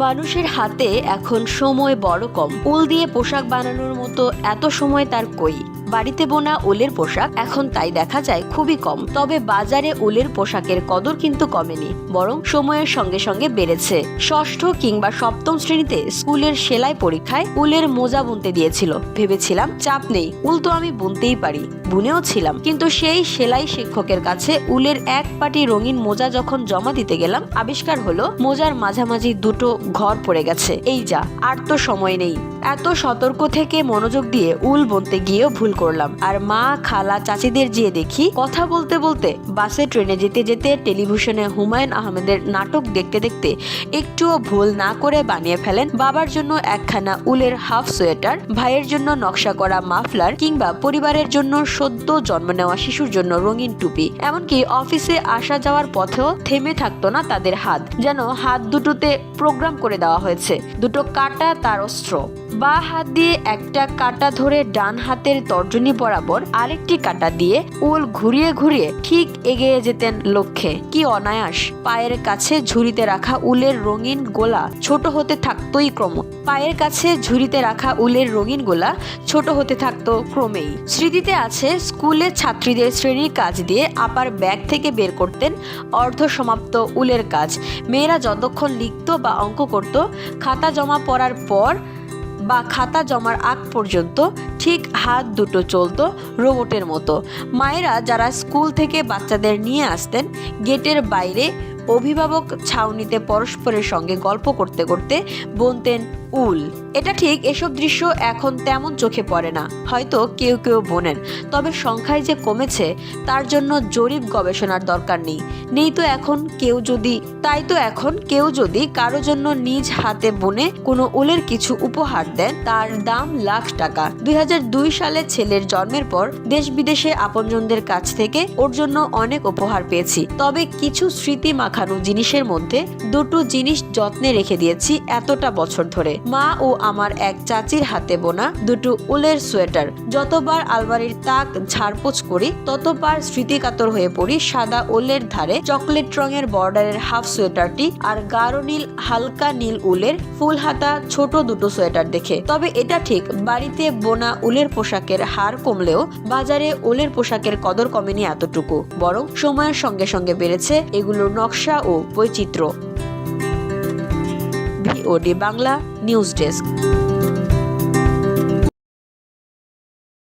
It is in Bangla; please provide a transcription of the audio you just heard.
মানুষের হাতে এখন সময় বড় কম। উল দিয়ে পোশাক বানানোর মতো এত সময় তার কই। বাড়িতে বোনা উলের পোশাক এখন তাই দেখা যায় খুবই কম। তবে বাজারে উলের পোশাকের কদর কিন্তু কমেনি, বরং সময়ের সঙ্গে সঙ্গে বেড়েছে। ষষ্ঠ কিংবা সপ্তম শ্রেণীতে স্কুলের সেলাই পরীক্ষায় উলের মোজা বুনতে দিয়েছিল। ভেবেছিলাম চাপ নেই, উল তো আমি বুনতেই পারি, বুনেও ছিলাম। কিন্তু সেই সেলাই শিক্ষকের কাছে উলের এক পাটি রঙিন মোজা যখন জমা দিতে গেলাম, আবিষ্কার হলো মোজার মাঝামাঝি দুটো ঘর পড়ে গেছে। এই যা, আর তো সময় নেই। এত সতর্ক থেকে মনোযোগ দিয়ে উল বুনতে গিয়েও ভুল করলাম। আর মা, খালা, চাচিদের গিয়ে দেখি কথা বলতে বলতে, বাসে, ট্রেনে যেতে যেতে, টেলিভিশনে হুমায়ুন আহমেদের নাটক দেখতে দেখতে একটুও ভুল না করে বানিয়ে ফেলেন বাবার জন্য একখানা উলের হাফ সোয়েটার, ভাইয়ের জন্য নকশা করা মাফলার, কিংবা পরিবারের জন্য সদ্য জন্ম নেওয়া শিশুর জন্য রঙিন টুপি। এমনকি অফিসে আসা যাওয়ার পথেও থেমে থাকতো না তাদের হাত, যেন হাত দুটোতে প্রোগ্রাম করে দেওয়া হয়েছে। দুটো কাঁটা তার অস্ত্র। বাঁ হাত দিয়ে একটা কাঁটা ধরে ডান হাতের তর্জনী বরাবর আরেকটি কাঁটা দিয়ে উল ঘুরিয়ে ঘুরিয়ে ঠিক এগিয়ে যেতেন লক্ষ্যে। কি অনায়াস! পায়ের কাছে ঝুড়িতে রাখা উলের রঙিন গোলা ছোট হতে থাকতোই ক্রমেই। স্মৃতিতে আছে, স্কুলে ছাত্রীদের শ্রেণীর কাজ দিয়ে আপার ব্যাগ থেকে বের করতেন অর্ধ সমাপ্ত উলের কাজ। মেয়েরা যতক্ষণ লিখত বা অঙ্ক করত, খাতা জমা পড়ার পর বা খাতা জমার আগ পর্যন্ত ঠিক হাত দুটো চলতো রোবটের মতো। মায়েরা যারা স্কুল থেকে বাচ্চাদের নিয়ে আসতেন, গেটের বাইরে অভিভাবক ছাউনিতে পরস্পরের সঙ্গে গল্প করতে করতে বুনতেন উল। এটা ঠিক, এসব দৃশ্য এখন তেমন চোখে পড়ে না। হয়তো কেউ কেউ বোনেন, তবে সংখ্যায় যে কমেছে তার জন্য জরিপ গবেষণার দরকার নেই তো এখন কেউ যদি কারো জন্য নিজ হাতে বুনে কোনো উলের কিছু উপহার দেন, তার দাম লাখ টাকা। 2002 সালে ছেলের জন্মের পর দেশ বিদেশে আপনজনদের কাছ থেকে ওর জন্য অনেক উপহার পেয়েছি। তবে কিছু স্মৃতি মাখানো জিনিসের মধ্যে দুটো জিনিস যত্নে রেখে দিয়েছি এতটা বছর ধরে। মা ও আমার এক চাচির হাতে বোনা দুটো উলের সোয়েটার। যতবার আলমারির তাক ঝাড়পোছ করি, ততবার স্মৃতিকাতর হয়ে পড়ি সাদা উলের ধারে চকলেট রঙের বর্ডারের হাফ সোয়েটারটি আর গাঢ় নীল হালকা নীল উলের ফুল হাতা ছোট দুটো সোয়েটার দেখে। তবে এটা ঠিক, বাড়িতে বোনা উলের পোশাকের হার কমলেও বাজারে উলের পোশাকের কদর কমেনি এতটুকু, বরং সময়ের সঙ্গে সঙ্গে বেড়েছে এগুলোর নকশা ও বৈচিত্র্য। VOD Bangla news desk.